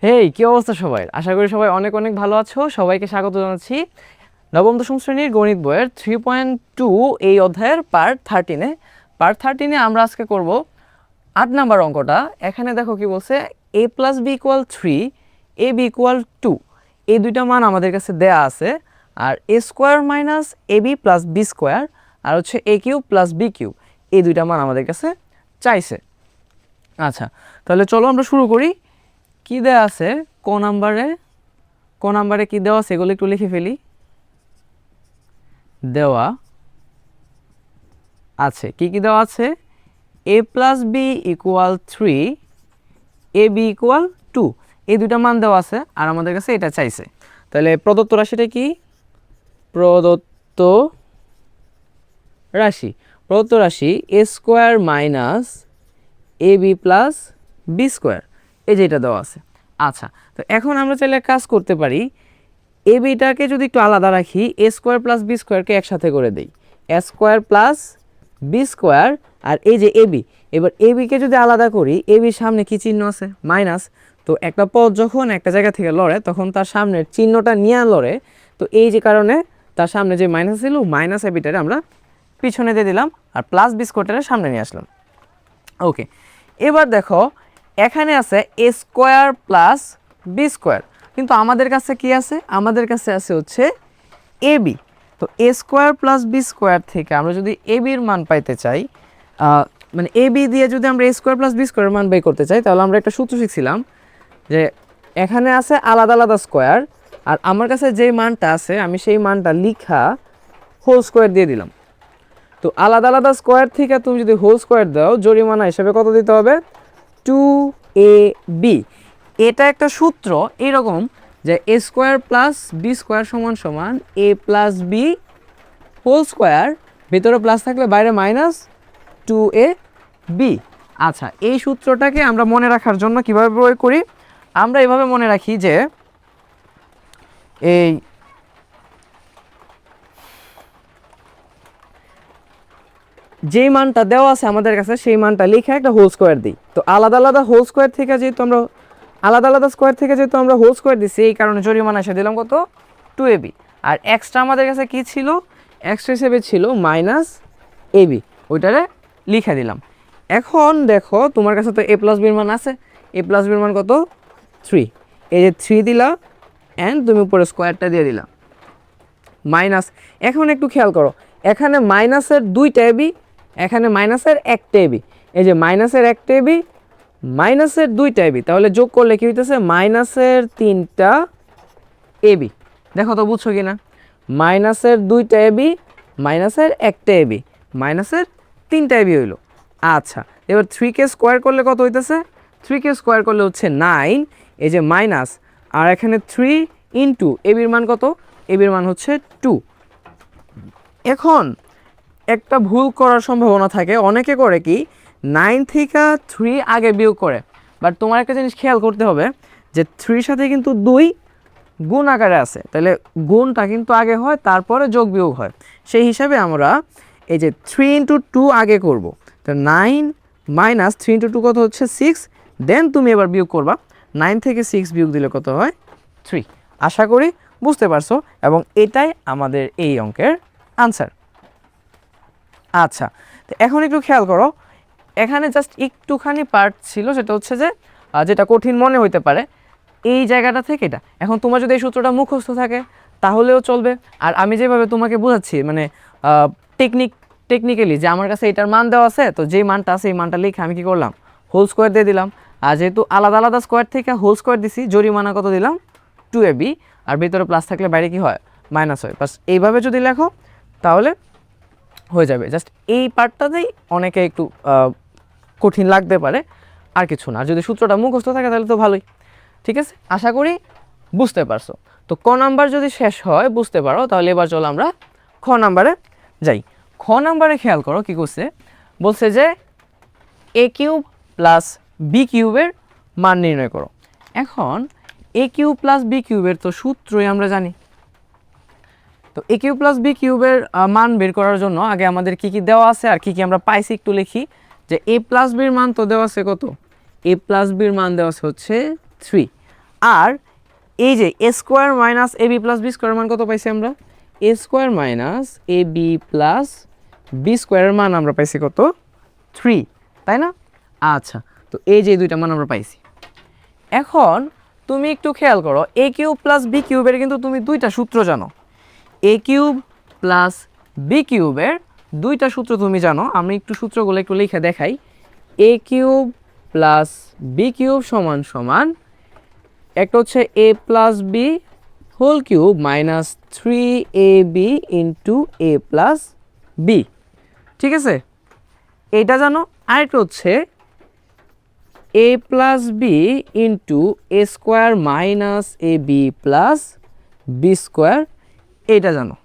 হেই, কি অবস্থা সবাই? আশা করি সবাই অনেক অনেক ভালো আছো। সবাইকে স্বাগত জানাচ্ছি নবম দশম শ্রেণীর গণিত বইয়ের 3.2 এই অধ্যায়ের পার্ট 13-এ আমরা আজকে করব 8 নাম্বার অঙ্কটা। এখানে দেখো কি বলছে, a + b = 3, ab = 2। এই দুইটা মান আমাদের কাছে দেয়া আছে। আর a² - ab + b² আর হচ্ছে a³ + b³ এই দুইটা মান আমাদের কাছে চাইছে। আচ্ছা, তাহলে চলো আমরা শুরু করি। কি দেওয়া আছে ক নাম্বারে কি দেওয়া আছে এগুলো একটু লিখে ফেলি। দেওয়া আছে কি কি দেওয়া আছে, a + b = 3, ab = 2 এই দুইটা মান দেওয়া আছে আর আমাদের কাছে এটা চাইছে। তাহলে প্রদত্ত রাশিটা কি? প্রদত্ত রাশি a² - ab + b² এই যে এটা দেওয়া আছে। আচ্ছা, তো এখন আমরা চাইলে কাজ করতে পারি, এ বিটাকে যদি একটু আলাদা রাখি, a² + b² একসাথে করে দেই, a² + b² আর এই যে এবি, এবার এবিকে যদি আলাদা করি, এবির সামনে কি চিহ্ন আছে? মাইনাস। তো একটা পদ যখন একটা জায়গা থেকে লড়ে তখন তার সামনের চিহ্নটা নিয়ে লড়ে, তো এই যে কারণে তার সামনে যে মাইনাস ছিল, মাইনাস এবিটারে আমরা পিছনে দিয়ে দিলাম আর প্লাস b² সামনে নিয়ে আসলাম। ওকে, এবার দেখো এখানে আছে a² + b², কিন্তু আমাদের কাছে কি আছে? আমাদের কাছে আছে হচ্ছে ab। তো a² + b² থেকে আমরা যদি ab এর মান পাইতে চাই, মানে ab দিয়ে যদি আমরা a² + b² এর মান বের করতে চাই, তাহলে আমরা একটা সূত্র শিখছিলাম যে এখানে আছে আলাদা আলাদা স্কোয়ার, আর আমার কাছে যে মানটা আছে আমি সেই মানটা লিখা হোল স্কোয়ার দিয়ে দিলাম। তো আলাদা আলাদা স্কোয়ার থেকে তুমি যদি হোল স্কোয়ার দাও, জরিমানা হিসেবে কত দিতে হবে? 2ab। এটা একটা সূত্র এইরকম যে a² + b² = a + b whole square, ভিতরে প্লাস থাকলে বাইরে মাইনাস 2ab। আচ্ছা, এই সূত্রটাকে আমরা মনে রাখার জন্য কিভাবে প্রয়োগ করি? আমরা এভাবে মনে রাখি যে এই যেই মানটা দেওয়া আছে আমাদের কাছে সেই মানটা লিখে একটা হোল স্কোয়ার দিই। তো আলাদা আলাদা হোল স্কোয়ার থেকে যেহেতু আমরা হোল স্কোয়ার দিচ্ছি, এই কারণে জরিমানা এসে দিলাম কত? 2ab। আর এক্সট্রা আমাদের কাছে কি ছিল? এক্সট্রা হিসেবে ছিল -ab, ওইটারে লিখে দিলাম। এখন দেখো তোমার কাছে তো a + b এর মান আছে, a + b এর মান কত? 3। এই যে 3 দিলা অ্যান্ড তুমি উপরে স্কোয়ারটা দিয়ে দিলা মাইনাস। এখন একটু খেয়াল করো, এখানে মাইনাসের 2টা এবি, এখানে মাইনাসের 1টা এবি। এই যে মাইনাসের 1টা এবি, মাইনাসের 2টা এবি, তাহলে যোগ করলে কি হইতেছে? মাইনাসের 3টা এবি। দেখো তো বুঝছো কি না? মাইনাসের 2টা এবি, মাইনাসের 1টা এবি, মাইনাসের 3টা এবি হইল। আচ্ছা, এবার 3কে স্কোয়ার করলে কত হইতেছে? 3কে স্কোয়ার করলে হচ্ছে 9, এই যে মাইনাস, আর এখানে 3 ইন্টু এবির মান কত? এবির মান হচ্ছে 2। এখন একটা ভুল করার সম্ভাবনা থাকে, অনেকে করে কি 9 থেকে 3 আগে বিয়োগ করে, বাট তোমার একটা জিনিস খেয়াল করতে হবে যে 3 সাথে কিন্তু 2 গুণ আকারে আছে, তাহলে গুণটা কিন্তু আগে হয় তারপরে যোগ বিয়োগ হয়। সেই হিসাবে আমরা এই যে 3 × 2 আগে করব, তো 9 - 3 × 2 কত হচ্ছে? 6। দেন তুমি এবার বিয়োগ করবা, 9 থেকে 6 বিয়োগ দিলে কত হয়? 3। আশা করি বুঝতে পারছো, এবং এটাই আমাদের এই অঙ্কের আনসার। আচ্ছা, তো এখন একটু খেয়াল করো, এখানে জাস্ট একটুখানি পার্ট ছিল, সেটা হচ্ছে যে যেটা কঠিন মনে হইতে পারে এই জায়গাটা থেকে এটা। এখন তোমার যদি এই সূত্রটা মুখস্থ থাকে তাহলেও চলবে, আর আমি যেভাবে তোমাকে বোঝাচ্ছি মানে টেকনিক্যালি যে আমার কাছে এটার মান দেওয়া আছে, তো যেই মানটা আছে এই মানটা লিখে আমি কি করলাম? হোল স্কোয়ার দিয়ে দিলাম। আর যেহেতু আলাদা আলাদা স্কোয়ার থেকে হোল স্কোয়ার দিছি, জরিমানা কত দিলাম? 2ab। আর ভিতরে প্লাস থাকলে বাইরে কি হয়? মাইনাস হয়। বাস এইভাবে যদি লেখো তাহলে হয়ে যাবে। জাস্ট এই পার্টটাতেই অনেকে একটু কঠিন লাগতে পারে, আর কিছু না। আর যদি সূত্রটা মুখস্থ থাকে তাহলে তো ভালোই। ঠিক আছে, আশা করি বুঝতে পারছো। তো ক নাম্বার যদি শেষ হয় বুঝতে পারো, তাহলে এবার চলো আমরা খ নাম্বারে যাই। খ নাম্বারে খেয়াল করো কি করছে, বলছে যে a³ + b³ এর মান নির্ণয় করো। এখন a³ + b³ এর তো সূত্রই আমরা জানি। তো a³ + b³ এর মান বের করার জন্য আগে আমাদের কি কি দেওয়া আছে আর কি কি আমরা পাইছি একটু লিখি। যে a + b এর মান তো দেওয়া আছে কত? a + b এর মান দেওয়া আছে হচ্ছে 3। আর এই যে এ square minus A B plus B স্কোয়ারের মান কত পাইছি আমরা, এ square minus A B plus B স্কোয়ারের মান আমরা পাইছি কত, 3, তাই না? আচ্ছা, তো এই যে দুইটা মান আমরা পাইছি। এখন তুমি একটু খেয়াল করো, এ কিউব প্লাস বি কিউবের কিন্তু তুমি দুইটা সূত্র জানো। এ কিউব প্লাস বি কিউবের দুইটা সূত্র তুমি জানো। আমি একটু সূত্রগুলো একটু লিখে দেখাই। A cube plus B cube সমান সমান একটা হচ্ছে A plus B whole cube minus 3ab into A plus B, ঠিক আছে? এইটা জানো। আরেকটা হচ্ছে A plus B into A square minus A B plus B square, এইটা জানো,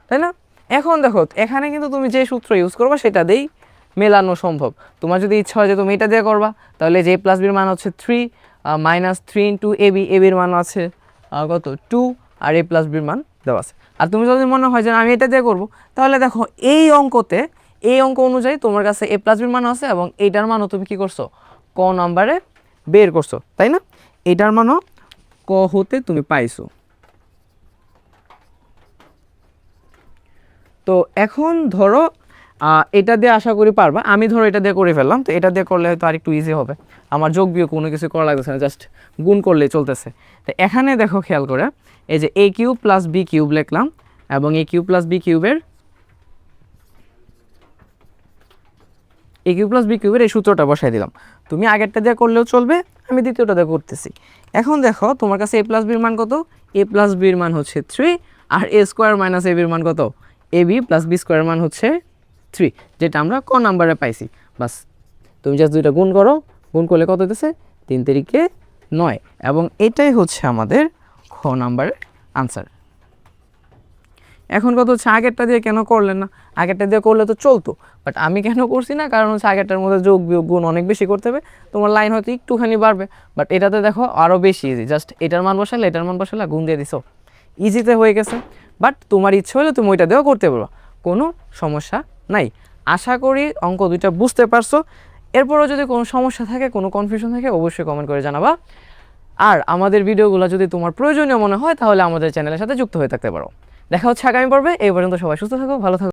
তাই না? এখন দেখো এখানে কিন্তু তুমি যে সূত্র ইউজ করবা সেটা দিয়েই মেলানো সম্ভব। তোমার যদি ইচ্ছা হয় যে তুমি এটা দিয়ে করবা, তাহলে যে প্লাস বির মান হচ্ছে 3 মাইনাস 3 ইন্টু এ বির মান আছে কত 2, আর এ প্লাস বির মান দেওয়া আছে। আর তুমি যদি মনে হয় যে আমি এটা দিয়ে করবো, তাহলে দেখো এই অঙ্কতে এই অঙ্ক অনুযায়ী তোমার কাছে এ প্লাস বির মান আছে এবং এইটার মানও তুমি কি করছো, ক নাম্বারে বের করছো, তাই না? এটার মানও ক হতে তুমি পাইছো। তো এখন ধরো এটা দিয়ে আশা করি পারবা। আমি ধরো এটা দিয়ে করে ফেললাম, তো এটা দিয়ে করলে হয়তো আর একটু ইজি হবে। আমার যোগ বিয়োগ কোনো কিছু করা লাগতেছে না, জাস্ট গুণ করলেই চলতেছে। তো এখানে দেখো খেয়াল করে, এই যে এ কিউব প্লাস বি কিউব লিখলাম এবং এ কিউব প্লাস বি কিউবের এই সূত্রটা বসাই দিলাম। তুমি আগেরটা দিয়ে করলেও চলবে, আমি দ্বিতীয়টা দিয়ে করতেছি। এখন দেখো তোমার কাছে এ প্লাস বির মান কত, এ প্লাস বির মান হচ্ছে 3, আর এ স্কোয়ার মাইনাস এ বির মান কত, এ বি প্লাস বি স্কোয়ারের মান হচ্ছে 3, যেটা আমরা ক নাম্বারে পাইছি। বাস তুমি জাস্ট দুইটা গুণ করো, গুণ করলে কত হতেছে, 3 তারিখে 9, এবং এটাই হচ্ছে আমাদের খ নাম্বারের আনসার। এখন কত হচ্ছে, আগেরটা দিয়ে কেন করলেন না? আগেরটা দিয়ে করলে তো চলতো, বাট আমি কেন করছি না, কারণ হচ্ছে আগেরটার মধ্যে যোগ বিয়োগ গুণ অনেক বেশি করতে হবে, তোমার লাইন হয়তো একটুখানি বাড়বে, বাট এটাতে দেখো আরও বেশি ইজি, জাস্ট এটার মান বসালে গুণ দিয়ে দিছো, ইজিতে হয়ে গেছে। বাট তোমার ইচ্ছে হলে তুমি ওইটা দিয়েও করতে পারো, কোনো সমস্যা নাই। আশা করি অঙ্ক দুইটা বুঝতে পারছো। এরপরও যদি কোনো সমস্যা থাকে, কোনো কনফিউশন থাকে, অবশ্যই কমেন্ট করে জানাবা। আর আমাদের ভিডিওগুলো যদি তোমার প্রয়োজনীয় মনে হয়, তাহলে আমাদের চ্যানেলের সাথে যুক্ত হয়ে থাকতে পারো। দেখা হচ্ছে আগামী পর্বে। এই পর্যন্ত সবাই সুস্থ থাকো, ভালো থাকো।